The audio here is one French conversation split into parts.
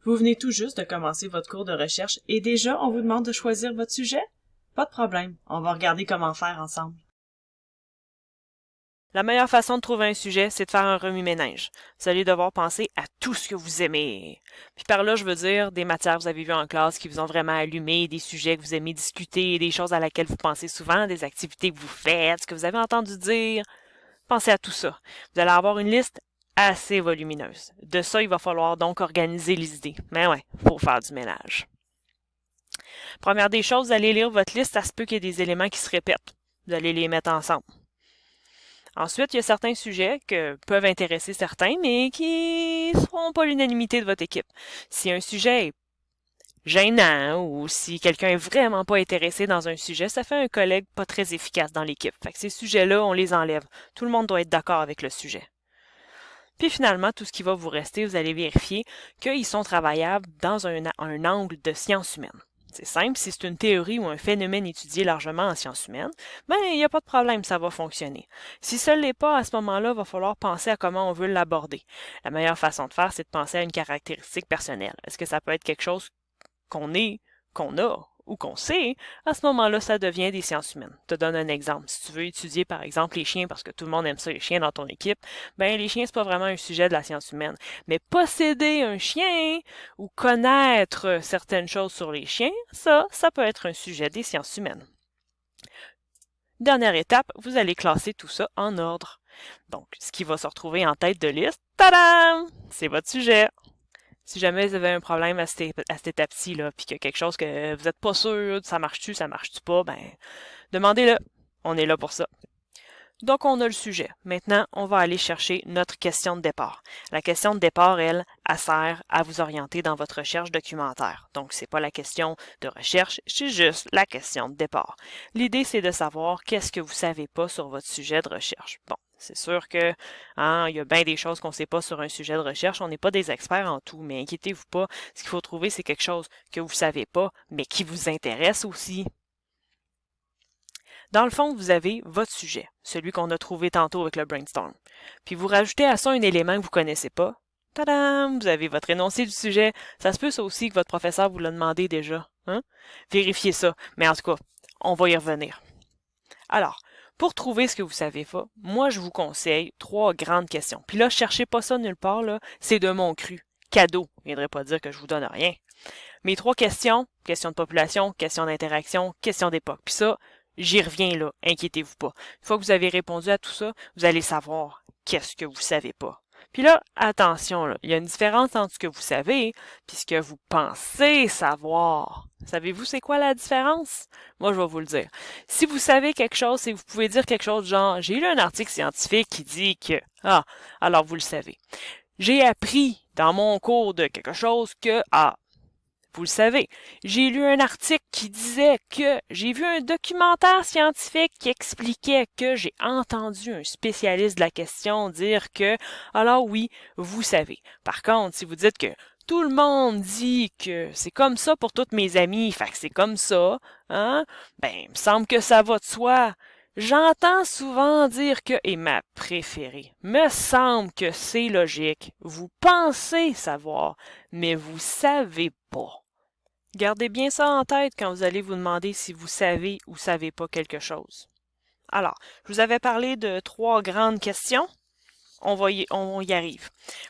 Vous venez tout juste de commencer votre cours de recherche et déjà on vous demande de choisir votre sujet? Pas de problème, on va regarder comment faire ensemble. La meilleure façon de trouver un sujet, c'est de faire un remue-ménage. Vous allez devoir penser à tout ce que vous aimez. Puis par là, je veux dire des matières que vous avez vues en classe qui vous ont vraiment allumé, des sujets que vous aimez discuter, des choses à laquelle vous pensez souvent, des activités que vous faites, ce que vous avez entendu dire. Pensez à tout ça. Vous allez avoir une liste assez volumineuse. De ça, il va falloir donc organiser les idées. Mais ouais, faut faire du ménage. Première des choses, vous allez lire votre liste, ça se peut qu'il y ait des éléments qui se répètent. Vous allez les mettre ensemble. Ensuite, il y a certains sujets que peuvent intéresser certains, mais qui ne seront pas l'unanimité de votre équipe. Si un sujet est gênant ou si quelqu'un est vraiment pas intéressé dans un sujet, ça fait un collègue pas très efficace dans l'équipe. Fait que ces sujets-là, on les enlève. Tout le monde doit être d'accord avec le sujet. Puis finalement, tout ce qui va vous rester, vous allez vérifier qu'ils sont travaillables dans un angle de sciences humaines. C'est simple, si c'est une théorie ou un phénomène étudié largement en sciences humaines, ben il n'y a pas de problème, ça va fonctionner. Si ça ne l'est pas, à ce moment-là, il va falloir penser à comment on veut l'aborder. La meilleure façon de faire, c'est de penser à une caractéristique personnelle. Est-ce que ça peut être quelque chose qu'on est, qu'on a ou qu'on sait, à ce moment-là, ça devient des sciences humaines. Je te donne un exemple. Si tu veux étudier, par exemple, les chiens, parce que tout le monde aime ça, les chiens dans ton équipe, ben les chiens, c'est pas vraiment un sujet de la science humaine. Mais posséder un chien ou connaître certaines choses sur les chiens, ça peut être un sujet des sciences humaines. Dernière étape, vous allez classer tout ça en ordre. Donc, ce qui va se retrouver en tête de liste, tadam! C'est votre sujet. Si jamais vous avez un problème à cette étape-ci, là, puis qu'il y a quelque chose que vous n'êtes pas sûr, ça marche-tu pas, ben, demandez-le. On est là pour ça. Donc, on a le sujet. Maintenant, on va aller chercher notre question de départ. La question de départ, elle sert à vous orienter dans votre recherche documentaire. Donc, c'est pas la question de recherche, c'est juste la question de départ. L'idée, c'est de savoir qu'est-ce que vous savez pas sur votre sujet de recherche. Bon, c'est sûr que il y a bien des choses qu'on ne sait pas sur un sujet de recherche. On n'est pas des experts en tout, mais inquiétez-vous pas. Ce qu'il faut trouver, c'est quelque chose que vous savez pas, mais qui vous intéresse aussi. Dans le fond, vous avez votre sujet, celui qu'on a trouvé tantôt avec le brainstorm. Puis vous rajoutez à ça un élément que vous connaissez pas. Tadam! Vous avez votre énoncé du sujet. Ça se peut ça aussi que votre professeur vous l'a demandé déjà. Hein? Vérifiez ça. Mais en tout cas, on va y revenir. Alors, pour trouver ce que vous savez pas, moi je vous conseille 3 grandes questions. Puis là, cherchez pas ça nulle part, là. C'est de mon cru. Cadeau. Je viendrai pas dire que je vous donne rien. Mes 3 questions, question de population, question d'interaction, question d'époque. Puis ça, j'y reviens là, inquiétez-vous pas. Une fois que vous avez répondu à tout ça, vous allez savoir qu'est-ce que vous savez pas. Puis là, attention, là, il y a une différence entre ce que vous savez et ce que vous pensez savoir. Savez-vous c'est quoi la différence? Moi, je vais vous le dire. Si vous savez quelque chose, c'est que vous pouvez dire quelque chose genre, j'ai lu un article scientifique qui dit que, alors vous le savez. J'ai appris dans mon cours de quelque chose que, vous le savez, j'ai lu un article qui disait que j'ai vu un documentaire scientifique qui expliquait que j'ai entendu un spécialiste de la question dire que, alors oui, vous savez. Par contre, si vous dites que tout le monde dit que c'est comme ça pour toutes mes amies, fait que c'est comme ça, hein, ben, il me semble que ça va de soi. J'entends souvent dire que, et ma préférée, me semble que c'est logique. Vous pensez savoir, mais vous savez pas. Gardez bien ça en tête quand vous allez vous demander si vous savez ou savez pas quelque chose. Alors, je vous avais parlé de 3 grandes questions. On y arrive.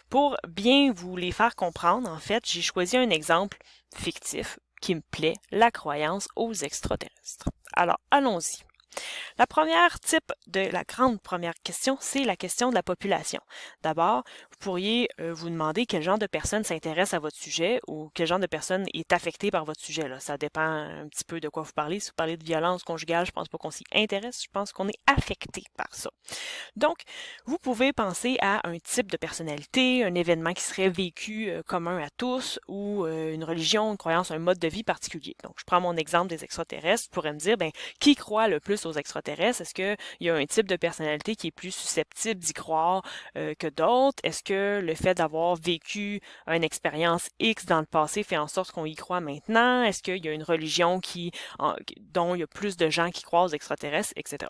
Pour bien vous les faire comprendre, en fait, j'ai choisi un exemple fictif qui me plaît, la croyance aux extraterrestres. Alors, allons-y. La grande première question, c'est la question de la population. D'abord, vous pourriez vous demander quel genre de personne s'intéresse à votre sujet ou quel genre de personne est affectée par votre sujet. Là. Ça dépend un petit peu de quoi vous parlez. Si vous parlez de violence conjugale, je pense pas qu'on s'y intéresse, je pense qu'on est affecté par ça. Donc, vous pouvez penser à un type de personnalité, un événement qui serait vécu commun à tous ou une religion, une croyance, un mode de vie particulier. Donc, je prends mon exemple des extraterrestres. Vous pourrez me dire, ben, qui croit le plus aux extraterrestres? Est-ce qu'il y a un type de personnalité qui est plus susceptible d'y croire que d'autres? Est-ce que le fait d'avoir vécu une expérience X dans le passé fait en sorte qu'on y croit maintenant? Est-ce qu'il y a une religion dont il y a plus de gens qui croient aux extraterrestres, etc.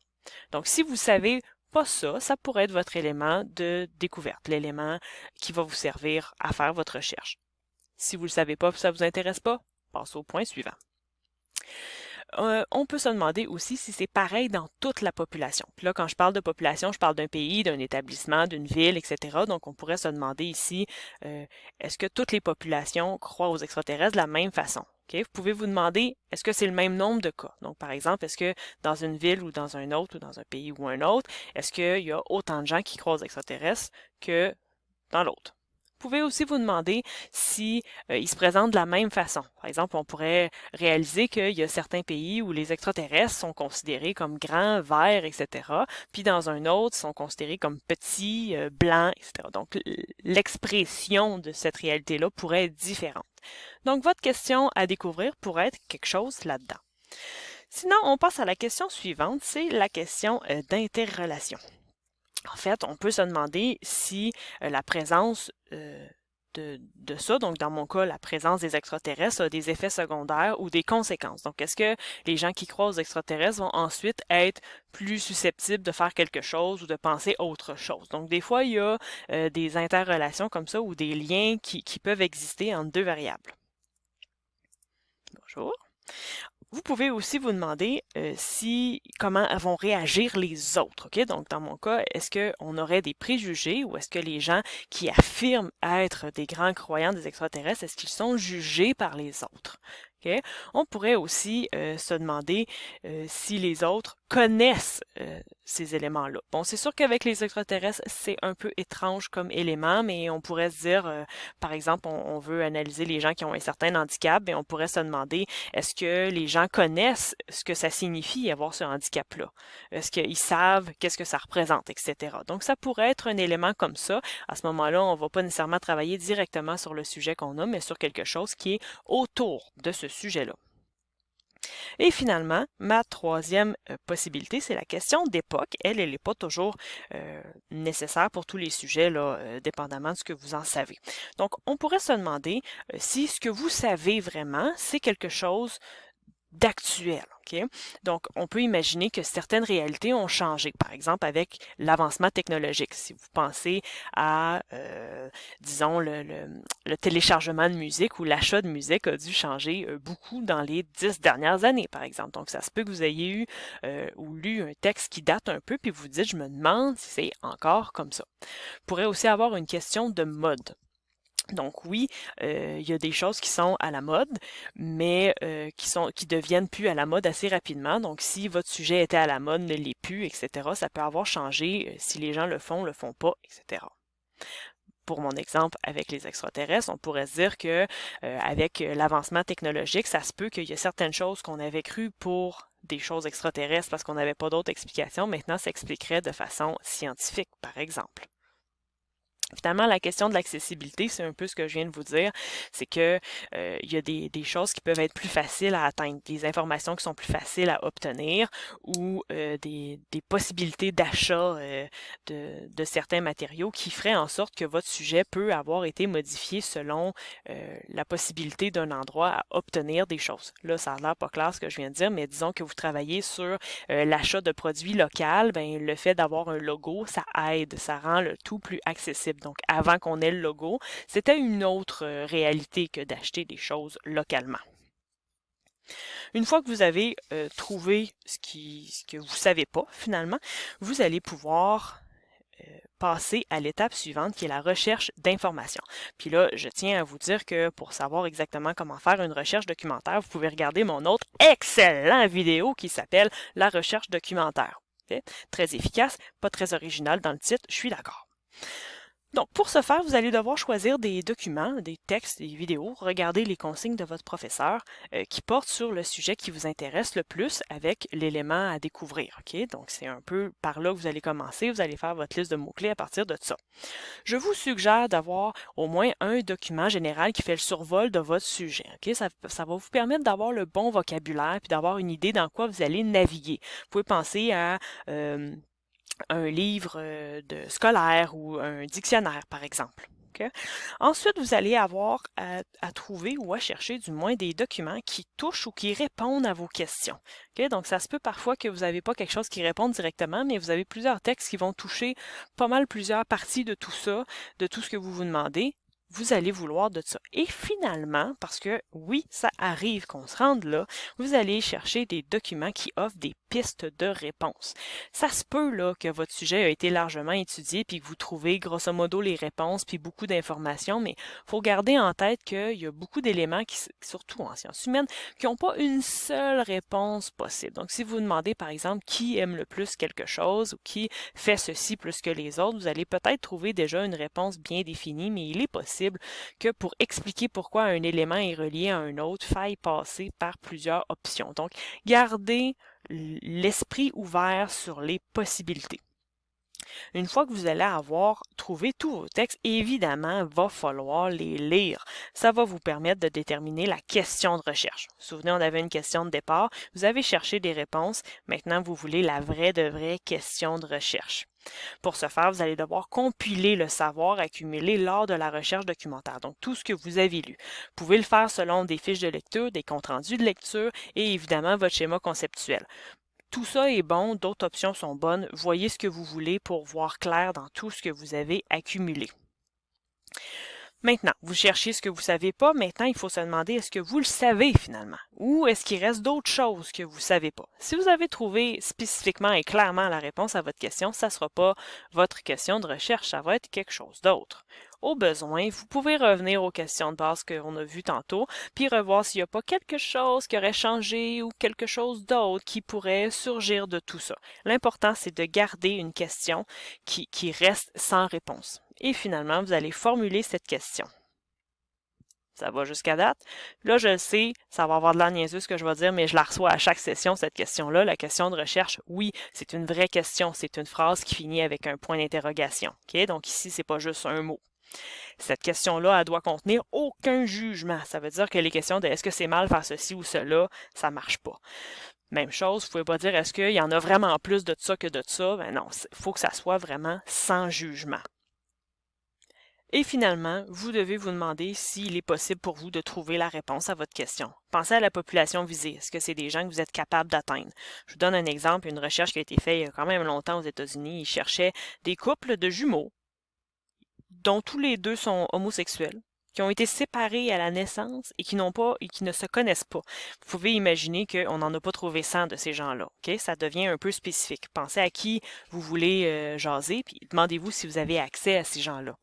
Donc, si vous savez pas ça, ça pourrait être votre élément de découverte, l'élément qui va vous servir à faire votre recherche. Si vous ne le savez pas et ça ne vous intéresse pas, passez au point suivant. On peut se demander aussi si c'est pareil dans toute la population. Puis là, quand je parle de population, je parle d'un pays, d'un établissement, d'une ville, etc. Donc, on pourrait se demander ici, est-ce que toutes les populations croient aux extraterrestres de la même façon? Okay? Vous pouvez vous demander, est-ce que c'est le même nombre de cas? Donc, par exemple, est-ce que dans une ville ou dans un autre, ou dans un pays ou un autre, est-ce qu'il y a autant de gens qui croient aux extraterrestres que dans l'autre? Vous pouvez aussi vous demander si ils se présentent de la même façon. Par exemple, on pourrait réaliser qu'il y a certains pays où les extraterrestres sont considérés comme grands, verts, etc. Puis dans un autre, ils sont considérés comme petits, blancs, etc. Donc, l'expression de cette réalité-là pourrait être différente. Donc, votre question à découvrir pourrait être quelque chose là-dedans. Sinon, on passe à la question suivante, c'est la question d'interrelation. En fait, on peut se demander si la présence de ça, donc dans mon cas, la présence des extraterrestres a des effets secondaires ou des conséquences. Donc, est-ce que les gens qui croient aux extraterrestres vont ensuite être plus susceptibles de faire quelque chose ou de penser autre chose? Donc, des fois, il y a des interrelations comme ça ou des liens qui peuvent exister entre deux variables. Bonjour. Vous pouvez aussi vous demander comment vont réagir les autres. Okay? Donc, dans mon cas, est-ce qu'on aurait des préjugés ou est-ce que les gens qui affirment être des grands croyants des extraterrestres, est-ce qu'ils sont jugés par les autres? Okay? On pourrait aussi se demander si les autres connaissent ces éléments-là. Bon, c'est sûr qu'avec les extraterrestres, c'est un peu étrange comme élément, mais on pourrait se dire, par exemple, on veut analyser les gens qui ont un certain handicap, et on pourrait se demander, est-ce que les gens connaissent ce que ça signifie avoir ce handicap-là? Est-ce qu'ils savent qu'est-ce que ça représente, etc. Donc, ça pourrait être un élément comme ça. À ce moment-là, on ne va pas nécessairement travailler directement sur le sujet qu'on a, mais sur quelque chose qui est autour de ce sujet-là. Et finalement, ma troisième possibilité, c'est la question d'époque. Elle n'est pas toujours nécessaire pour tous les sujets, là, dépendamment de ce que vous en savez. Donc, on pourrait se demander si ce que vous savez vraiment, c'est quelque chose d'actuel. Okay? Donc, on peut imaginer que certaines réalités ont changé, par exemple avec l'avancement technologique. Si vous pensez à, disons, le téléchargement de musique ou l'achat de musique a dû changer beaucoup dans les 10 dernières années, par exemple. Donc, ça se peut que vous ayez eu ou lu un texte qui date un peu, puis vous dites, je me demande si c'est encore comme ça. Vous pourrez aussi avoir une question de mode. Donc oui, il y a des choses qui sont à la mode, mais qui deviennent plus à la mode assez rapidement. Donc si votre sujet était à la mode, ne l'est plus, etc., ça peut avoir changé si les gens le font pas, etc. Pour mon exemple avec les extraterrestres, on pourrait se dire que avec l'avancement technologique, ça se peut qu'il y a certaines choses qu'on avait crues pour des choses extraterrestres parce qu'on n'avait pas d'autres explications. Maintenant, ça s'expliquerait de façon scientifique, par exemple. Finalement, la question de l'accessibilité, c'est un peu ce que je viens de vous dire, c'est que il y a des choses qui peuvent être plus faciles à atteindre, des informations qui sont plus faciles à obtenir ou des possibilités d'achat de certains matériaux qui feraient en sorte que votre sujet peut avoir été modifié selon la possibilité d'un endroit à obtenir des choses. Là, ça a l'air pas clair ce que je viens de dire, mais disons que vous travaillez sur l'achat de produits locaux, ben le fait d'avoir un logo, ça aide, ça rend le tout plus accessible. Donc, avant qu'on ait le logo, c'était une autre réalité que d'acheter des choses localement. Une fois que vous avez trouvé ce que vous ne savez pas, finalement, vous allez pouvoir passer à l'étape suivante qui est la recherche d'informations. Puis là, je tiens à vous dire que pour savoir exactement comment faire une recherche documentaire, vous pouvez regarder mon autre excellent vidéo qui s'appelle « La recherche documentaire ». Okay? Très efficace, pas très original dans le titre, je suis d'accord. Donc, pour ce faire, vous allez devoir choisir des documents, des textes, des vidéos, regarder les consignes de votre professeur qui portent sur le sujet qui vous intéresse le plus avec l'élément à découvrir. Okay? Donc, c'est un peu par là que vous allez commencer. Vous allez faire votre liste de mots-clés à partir de ça. Je vous suggère d'avoir au moins un document général qui fait le survol de votre sujet. Okay? Ça va vous permettre d'avoir le bon vocabulaire puis d'avoir une idée dans quoi vous allez naviguer. Vous pouvez penser à un livre scolaire ou un dictionnaire, par exemple. Okay? Ensuite, vous allez avoir à trouver ou à chercher du moins des documents qui touchent ou qui répondent à vos questions. Okay? Donc, ça se peut parfois que vous n'avez pas quelque chose qui réponde directement, mais vous avez plusieurs textes qui vont toucher pas mal plusieurs parties de tout ça, de tout ce que vous vous demandez. vous allez vouloir de ça. Et finalement, parce que oui, ça arrive qu'on se rende là, vous allez chercher des documents qui offrent des pistes de réponse. Ça se peut là que votre sujet a été largement étudié puis que vous trouvez grosso modo les réponses puis beaucoup d'informations, mais il faut garder en tête qu'il y a beaucoup d'éléments qui, surtout en sciences humaines, qui n'ont pas une seule réponse possible. Donc, si vous demandez par exemple qui aime le plus quelque chose ou qui fait ceci plus que les autres, vous allez peut-être trouver déjà une réponse bien définie, mais il est possible que pour expliquer pourquoi un élément est relié à un autre, faille passer par plusieurs options. Donc, gardez l'esprit ouvert sur les possibilités. Une fois que vous allez avoir trouvé tous vos textes, évidemment, il va falloir les lire. Ça va vous permettre de déterminer la question de recherche. Vous vous souvenez, on avait une question de départ, vous avez cherché des réponses, maintenant vous voulez la vraie de vraie question de recherche. Pour ce faire, vous allez devoir compiler le savoir accumulé lors de la recherche documentaire, donc tout ce que vous avez lu. Vous pouvez le faire selon des fiches de lecture, des comptes rendus de lecture et évidemment votre schéma conceptuel. Tout ça est bon, d'autres options sont bonnes. Voyez ce que vous voulez pour voir clair dans tout ce que vous avez accumulé. Maintenant, vous cherchez ce que vous ne savez pas. Maintenant, il faut se demander est-ce que vous le savez finalement? Ou est-ce qu'il reste d'autres choses que vous ne savez pas? Si vous avez trouvé spécifiquement et clairement la réponse à votre question, ça ne sera pas votre question de recherche, ça va être quelque chose d'autre. Au besoin, vous pouvez revenir aux questions de base qu'on a vues tantôt, puis revoir s'il n'y a pas quelque chose qui aurait changé ou quelque chose d'autre qui pourrait surgir de tout ça. L'important, c'est de garder une question qui reste sans réponse. Et finalement, vous allez formuler cette question. Ça va jusqu'à date. Là, je le sais, ça va avoir de l'air niaiseux ce que je vais dire, mais je la reçois à chaque session, cette question-là. La question de recherche, oui, c'est une vraie question. C'est une phrase qui finit avec un point d'interrogation. Okay? Donc ici, c'est pas juste un mot. Cette question-là, elle doit contenir aucun jugement. Ça veut dire que les questions de est-ce que c'est mal faire ceci ou cela, ça marche pas. Même chose, vous pouvez pas dire est-ce qu'il y en a vraiment plus de ça que de ça. Ben non, il faut que ça soit vraiment sans jugement. Et finalement, vous devez vous demander s'il est possible pour vous de trouver la réponse à votre question. Pensez à la population visée. Est-ce que c'est des gens que vous êtes capable d'atteindre? Je vous donne un exemple, une recherche qui a été faite il y a quand même longtemps aux États-Unis. Ils cherchaient des couples de jumeaux dont tous les deux sont homosexuels, qui ont été séparés à la naissance et qui ne se connaissent pas. Vous pouvez imaginer qu'on n'en a pas trouvé 100 de ces gens-là. Okay? Ça devient un peu spécifique. Pensez à qui vous voulez jaser, puis demandez-vous si vous avez accès à ces gens-là.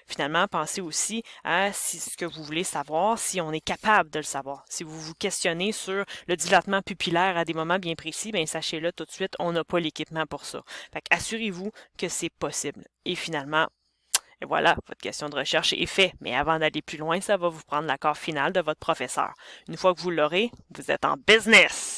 Finalement, pensez aussi à ce que vous voulez savoir, si on est capable de le savoir. Si vous vous questionnez sur le dilatement pupillaire à des moments bien précis, bien sachez-le tout de suite, on n'a pas l'équipement pour ça. Fait assurez-vous que c'est possible. Et finalement, et voilà, votre question de recherche est faite, mais avant d'aller plus loin, ça va vous prendre l'accord final de votre professeur. Une fois que vous l'aurez, vous êtes en business!